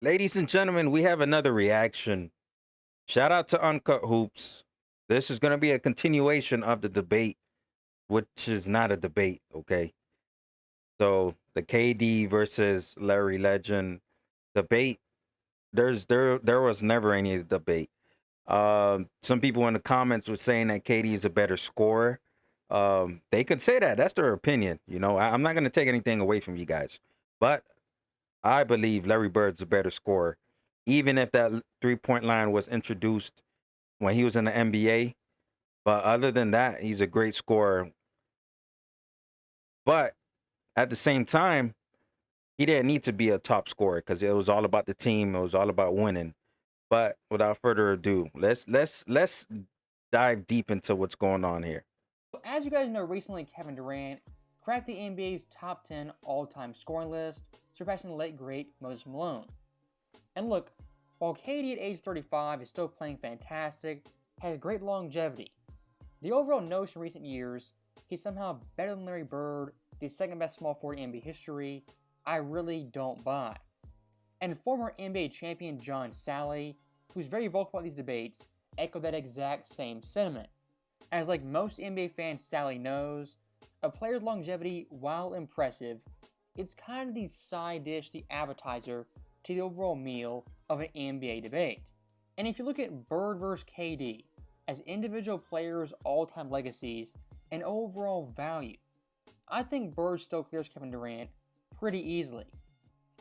Ladies and gentlemen, we have another reaction. Shout out to Uncut Hoops. This is going to be a continuation of the debate, which is not a debate, okay? So the KD versus Larry Legend debate. There was never any debate. Some people in the comments were saying that KD is a better scorer. They could say that. That's their opinion. I'm not going to take anything away from you guys, but I believe Larry Bird's a better scorer, even if that 3-point line was introduced when he was in the NBA. But other than that, he's a great scorer. But at the same time, he didn't need to be a top scorer because it was all about the team. It was all about winning. But without further ado, let's dive deep into what's going on here. As you guys know, recently Kevin Durant cracked the NBA's top 10 all-time scoring list, surpassing the late great Moses Malone. And look, while KD at age 35 is still playing fantastic, has great longevity, the overall notion in recent years he's somehow better than Larry Bird, the second best small forward in NBA history, I really don't buy. And former NBA champion John Salley, who's very vocal about these debates, echoed that exact same sentiment. As like most NBA fans Sally knows, a player's longevity, while impressive, it's kind of the side dish, the appetizer to the overall meal of an NBA debate. And if you look at Bird vs. KD as individual players' all-time legacies and overall value, I think Bird still clears Kevin Durant pretty easily.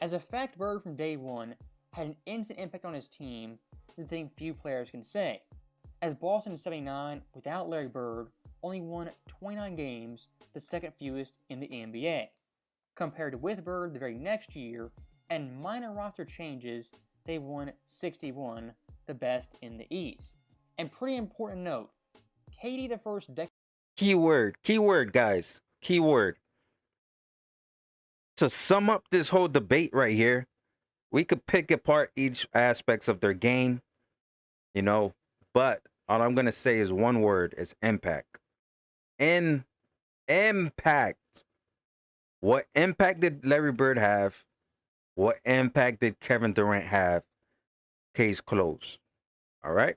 As a fact, Bird from day one had an instant impact on his team, the thing few players can say. As Boston in '79, without Larry Bird, only won 29 games, the second fewest in the NBA. Compared to with Bird the very next year, and minor roster changes, they won 61, the best in the East. And pretty important note, KD the first decade. Keyword, guys. Keyword. To sum up this whole debate right here, we could pick apart each aspects of their game, but all I'm gonna say is one word: is impact. Impact. What impact did Larry Bird have? What impact did Kevin Durant have? Case closed. All right.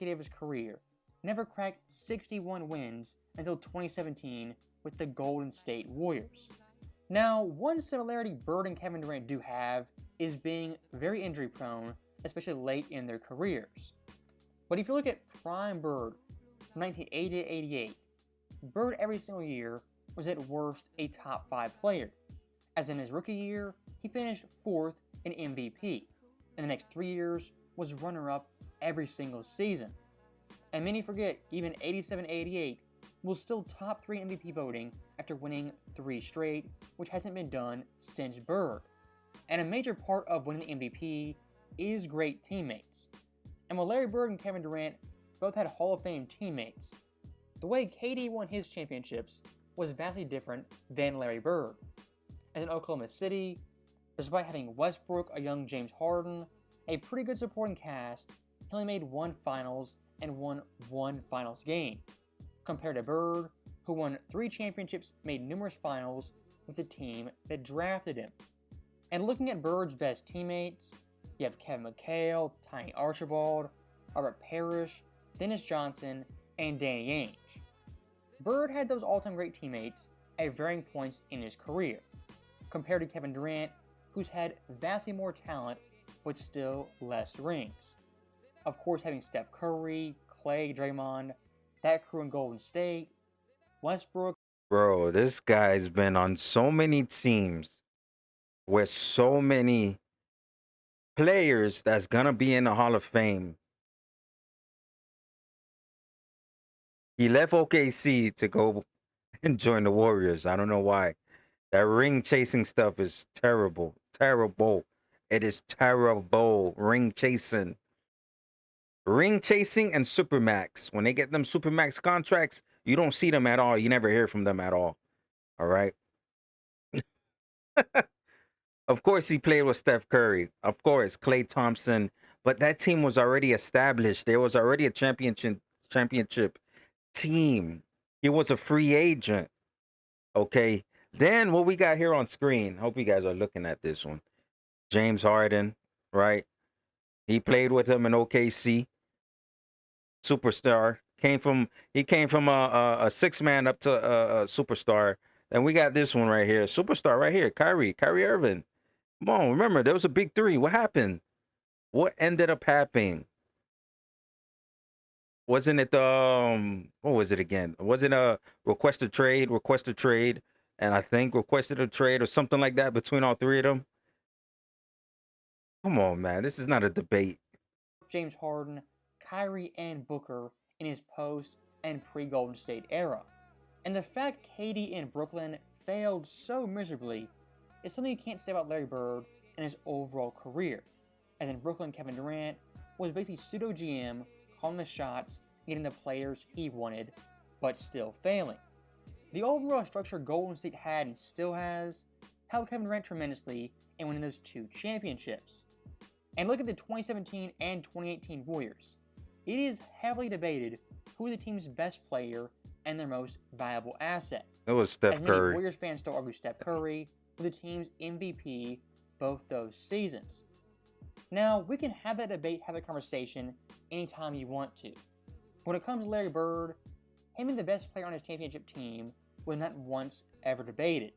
Of his career, never cracked 61 wins until 2017 with the Golden State Warriors. Now, one similarity Bird and Kevin Durant do have is being very injury prone, especially late in their careers. But if you look at prime Bird from 1980 to 88, Bird every single year was at worst a top 5 player. As in his rookie year, he finished 4th in MVP. In the next 3 years, was runner-up every single season. And many forget, even 87-88 was still top 3 in MVP voting after winning 3 straight, which hasn't been done since Bird. And a major part of winning the MVP is great teammates. And while Larry Bird and Kevin Durant both had Hall of Fame teammates, the way KD won his championships was vastly different than Larry Bird. As in Oklahoma City, despite having Westbrook, a young James Harden, a pretty good supporting cast, he only made 1 finals and won 1 finals game, compared to Bird, who won 3 championships, made numerous finals with the team that drafted him. And looking at Bird's best teammates, you have Kevin McHale, Tiny Archibald, Robert Parrish, Dennis Johnson, and Danny Ainge. Bird had those all-time great teammates at varying points in his career, compared to Kevin Durant, who's had vastly more talent but still less rings. Of course, having Steph Curry, Clay, Draymond, that crew in Golden State, Westbrook. Bro, this guy's been on so many teams with so many players that's gonna be in the Hall of Fame. He left OKC to go and join the Warriors. I don't know why. That ring chasing stuff is terrible. Terrible. It is terrible. Ring chasing. Ring chasing and Supermax. When they get them Supermax contracts, you don't see them at all. You never hear from them at all. All right. Of course, he played with Steph Curry. Of course, Klay Thompson. But that team was already established. There was already a championship team. He was a free agent. Okay. Then what we got here on screen. Hope you guys are looking at this one. James Harden. right? He played with him in OKC. Superstar. He came from a six man up to a superstar. And we got this one right here, superstar right here, Kyrie Irving. Come on, remember there was a big three. What happened? What ended up happening? Wasn't it what was it again? Wasn't a request a trade, and I think requested a trade or something like that between all three of them? Come on, man. This is not a debate. James Harden, Kyrie, and Booker in his post and pre Golden State era. And the fact KD in Brooklyn failed so miserably is something you can't say about Larry Bird and his overall career. As in Brooklyn, Kevin Durant was basically pseudo GM, calling the shots, getting the players he wanted, but still failing. The overall structure Golden State had and still has helped Kevin Durant tremendously in winning those two championships. And look at the 2017 and 2018 Warriors. It is heavily debated who is the team's best player and their most valuable asset. It was Steph As many Curry. Warriors fans still argue Steph Curry was the team's MVP both those seasons. Now, we can have that debate, have that conversation anytime you want to. When it comes to Larry Bird, him being the best player on his championship team was not once ever debated.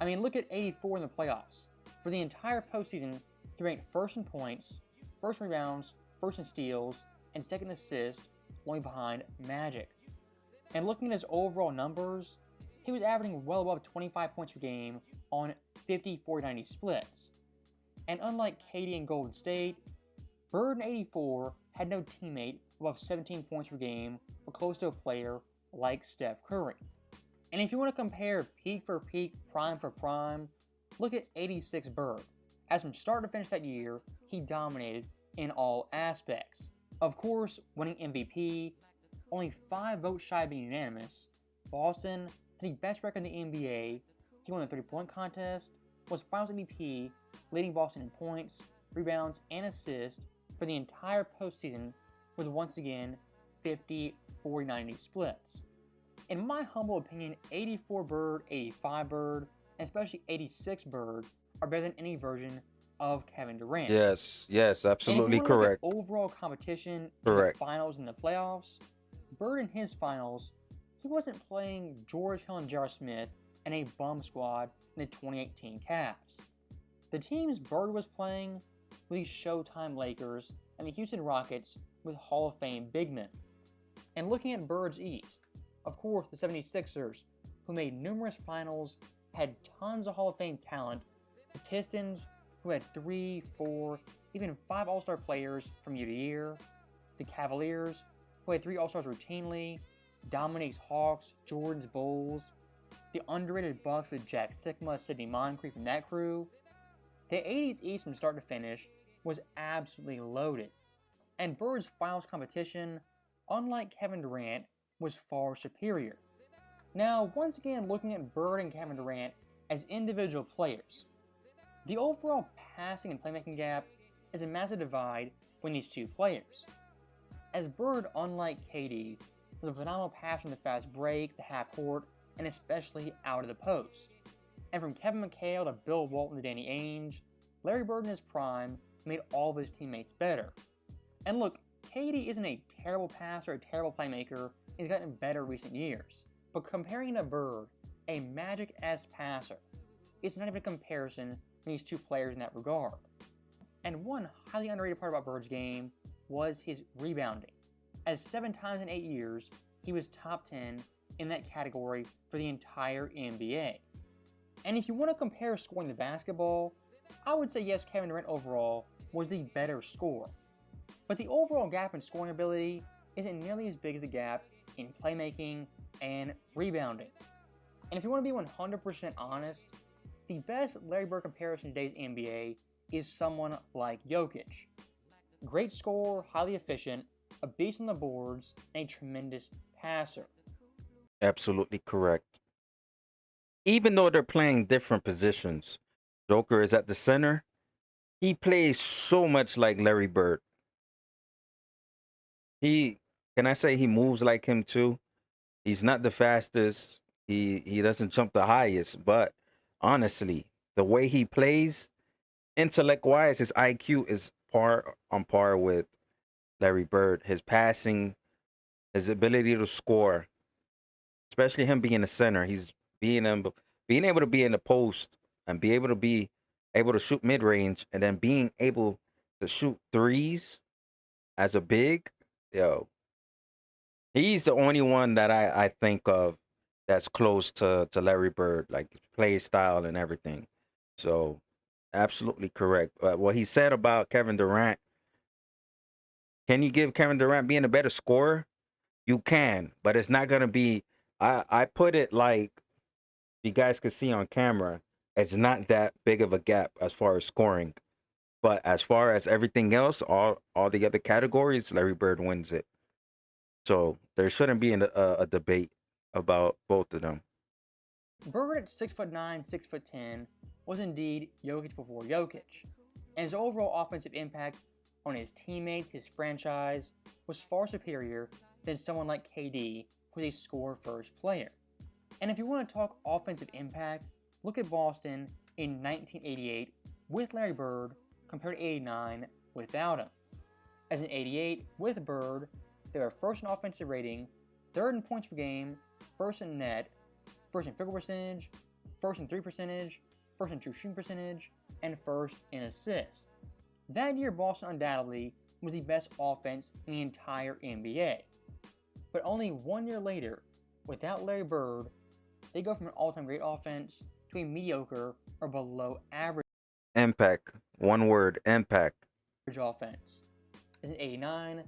I mean, look at 84 in the playoffs. For the entire postseason, he ranked first in points, first in rebounds, first in steals, and second in assists, only behind Magic. And looking at his overall numbers, he was averaging well above 25 points per game on 50-40-90 splits. And unlike KD and Golden State, Bird in 84 had no teammate above 17 points per game or close to a player like Steph Curry. And if you want to compare peak for peak, prime for prime, look at 86 Bird. As from start to finish that year, he dominated in all aspects. Of course, winning MVP, only 5 votes shy of being unanimous. Boston had the best record in the NBA. He won the 3-point contest, was Finals MVP, leading Boston in points, rebounds, and assists for the entire postseason with once again 50-40-90 splits. In my humble opinion, 84 Bird, 85 Bird, and especially 86 Bird are better than any version of Kevin Durant. Yes, absolutely and if you correct. Look at overall competition Correct. in the finals and the playoffs, Bird in his finals, he wasn't playing George Hill and J.R. Smith and a bum squad in the 2018 Cavs. The teams Bird was playing were the Showtime Lakers and the Houston Rockets with Hall of Fame big men. And looking at Bird's East, of course the 76ers, who made numerous finals, had tons of Hall of Fame talent, the Pistons, who had 3, 4, even 5 All-Star players from year to year, the Cavaliers, who had 3 All-Stars routinely, Dominique's Hawks, Jordan's Bulls, the underrated Bucks with Jack Sikma, Sidney Moncrief, and that crew. The 80s East from start to finish was absolutely loaded, and Bird's finals competition, unlike Kevin Durant, was far superior. Now, once again, looking at Bird and Kevin Durant as individual players, the overall passing and playmaking gap is a massive divide between these two players. As Bird, unlike KD, was a phenomenal passer in the fast break, the half court, and especially out of the post. And from Kevin McHale to Bill Walton to Danny Ainge, Larry Bird in his prime made all of his teammates better. And look, KD isn't a terrible passer or a terrible playmaker, he's gotten better in recent years. But comparing to Bird, a Magic-esque passer, it's not even a comparison between these two players in that regard. And one highly underrated part about Bird's game was his rebounding. As 7 times in 8 years, he was top 10 in that category for the entire NBA. And if you want to compare scoring the basketball, I would say yes, Kevin Durant overall was the better scorer. But the overall gap in scoring ability isn't nearly as big as the gap in playmaking and rebounding. And if you want to be 100% honest, the best Larry Bird comparison in today's NBA is someone like Jokic. Great scorer, highly efficient, a beast on the boards, and a tremendous passer. Absolutely correct. Even though they're playing different positions, Joker is at the center. He plays so much like Larry Bird. Can I say he moves like him too? He's not the fastest. He doesn't jump the highest, but honestly, the way he plays intellect wise, his IQ is on par with Larry Bird. His passing, his ability to score, especially him being a center, he's being able to be in the post and be able to shoot mid range, and then being able to shoot threes as a big. Yo, he's the only one that I think of that's close to Larry Bird, like play style and everything. So absolutely correct. What he said about Kevin Durant, can you give Kevin Durant being a better scorer? You can, but it's not gonna be. I put it like you guys can see on camera. It's not that big of a gap as far as scoring, but as far as everything else, all the other categories, Larry Bird wins it. So there shouldn't be a debate about both of them. Bird at 6'9", 6'10", was indeed Jokic before Jokic, and his overall offensive impact on his teammates, his franchise, was far superior than someone like KD, who's a score-first player. And if you want to talk offensive impact, look at Boston in 1988 with Larry Bird compared to 89 without him. As in 88, with Bird, they were first in offensive rating, third in points per game, first in net, first in field goal percentage, first in three percentage, first in true shooting percentage, and first in assists. That year, Boston undoubtedly was the best offense in the entire NBA. But only 1 year later, without Larry Bird, they go from an all-time great offense to a mediocre or below average Impact. One word. Impact. offense. As in 89,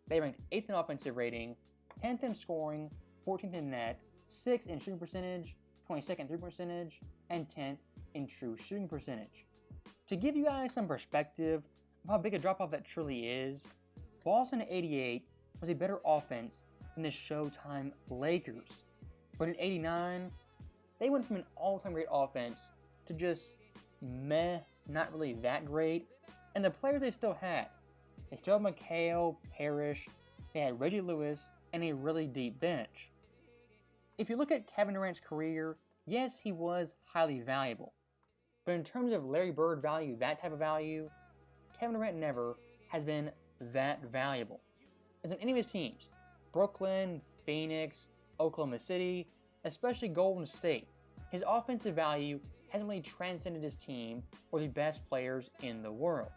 they ranked 8th in offensive rating, 10th in scoring, 14th in net, 6th in shooting percentage, 22nd three percentage, and 10th in true shooting percentage. To give you guys some perspective of how big a drop-off that truly is, Boston in 88 was a better offense than the Showtime Lakers. But in 89, they went from an all-time great offense to just meh, not really that great. And the players they still had. They still had McHale, Parrish, they had Reggie Lewis, and a really deep bench. If you look at Kevin Durant's career, yes, he was highly valuable. But in terms of Larry Bird value, that type of value, Kevin Durant never has been that valuable. As in any of his teams, Brooklyn, Phoenix, Oklahoma City, especially Golden State, his offensive value hasn't really transcended his team or the best players in the world.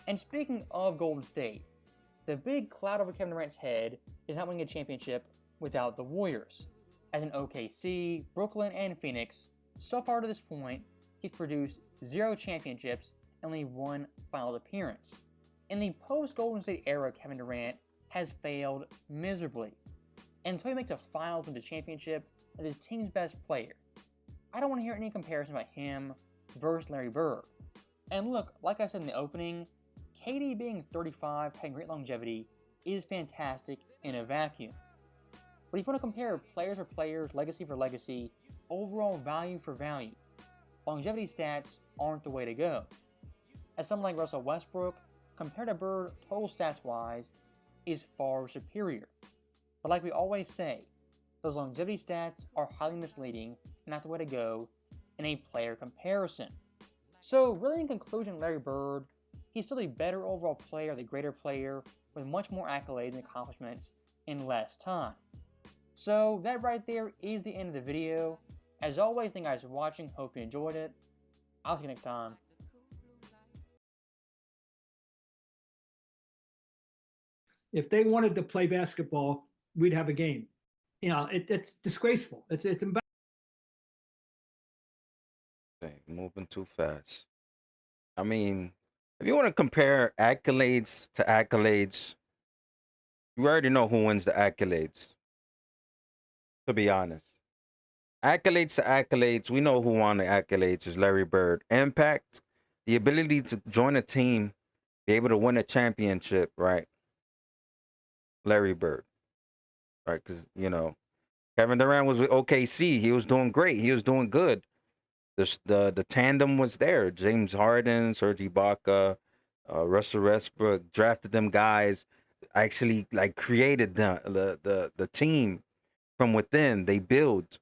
And speaking of Golden State, the big cloud over Kevin Durant's head is not winning a championship without the Warriors. As in OKC, Brooklyn, and Phoenix, so far to this point, he's produced 0 championships and only 1 finals appearance. In the post-Golden State era, Kevin Durant has failed miserably. And until he makes a finals with the championship as his team's best player, I don't want to hear any comparison about him versus Larry Bird. And look, like I said in the opening, KD being 35, having great longevity, is fantastic in a vacuum. But if you want to compare players for players, legacy for legacy, overall value for value, longevity stats aren't the way to go. As someone like Russell Westbrook, compared to Bird total stats-wise, is far superior. But like we always say, those longevity stats are highly misleading and not the way to go in a player comparison. So really in conclusion, Larry Bird, he's still a better overall player, the greater player, with much more accolades and accomplishments in less time. So that right there is the end of the video. As always, thank you guys for watching, hope you enjoyed it. I'll see you next time. If they wanted to play basketball, we'd have a game. You know, it's disgraceful. It's embarrassing. Moving too fast. I mean, if you want to compare accolades to accolades, you already know who wins the accolades. To be honest, accolades to accolades, we know who won the accolades is Larry Bird. Impact, the ability to join a team, be able to win a championship, right? Larry Bird, right? Because Kevin Durant was with OKC. He was doing great. He was doing good. The tandem was there. James Harden, Serge Ibaka, Russell Westbrook drafted them guys. Actually, like created the team from within. They build.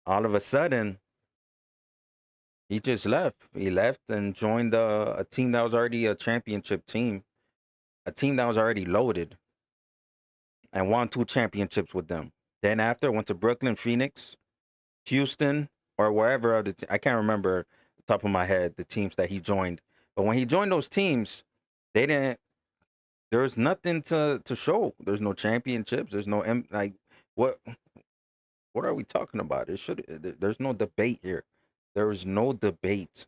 All of a sudden, He just left. He left and joined a team that was already a championship team, a team that was already loaded, and won 2 championships with them. Then after went to Brooklyn, Phoenix, Houston, or wherever other I can't remember the top of my head the teams that he joined. But when he joined those teams, they didn't. There was nothing to show. There's no championships. There's no like what what are we talking about? It should. There's no debate here. There is no debate.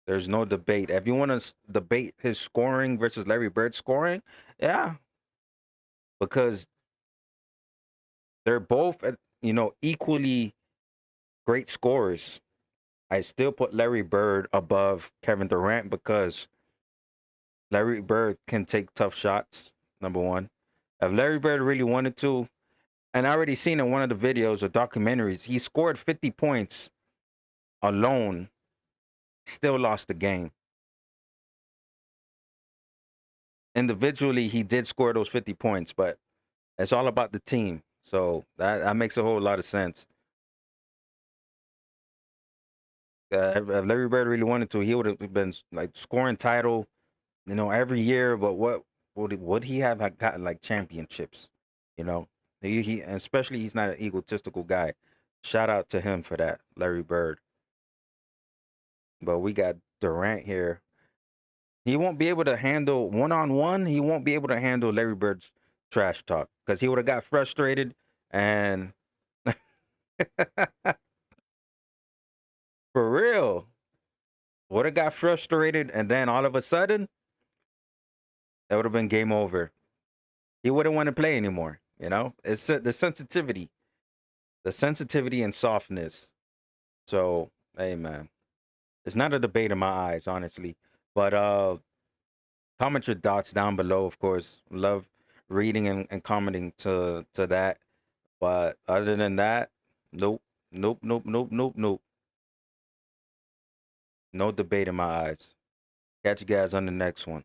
There's no debate. If you want to debate his scoring versus Larry Bird's scoring, yeah, because they're both, equally great scorers. I still put Larry Bird above Kevin Durant because Larry Bird can take tough shots, number one. If Larry Bird really wanted to, and I already seen in one of the videos or documentaries, he scored 50 points alone, still lost the game. Individually, he did score those 50 points, but it's all about the team. So that makes a whole lot of sense. If Larry Bird really wanted to, he would have been like scoring title, every year. But what would he have gotten like championships? You know, he especially he's not an egotistical guy. Shout out to him for that, Larry Bird. But we got Durant here. He won't be able to handle one-on-one. He won't be able to handle Larry Bird's trash talk because he would have got frustrated and for real would have got frustrated, and then all of a sudden that would have been game over. He wouldn't want to play anymore. It's the sensitivity and softness. So, hey man, it's not a debate in my eyes, honestly. But comment your thoughts down below. Of course, love reading and commenting to that. But other than that, nope, nope, nope, nope, nope, nope. No debate in my eyes. Catch you guys on the next one.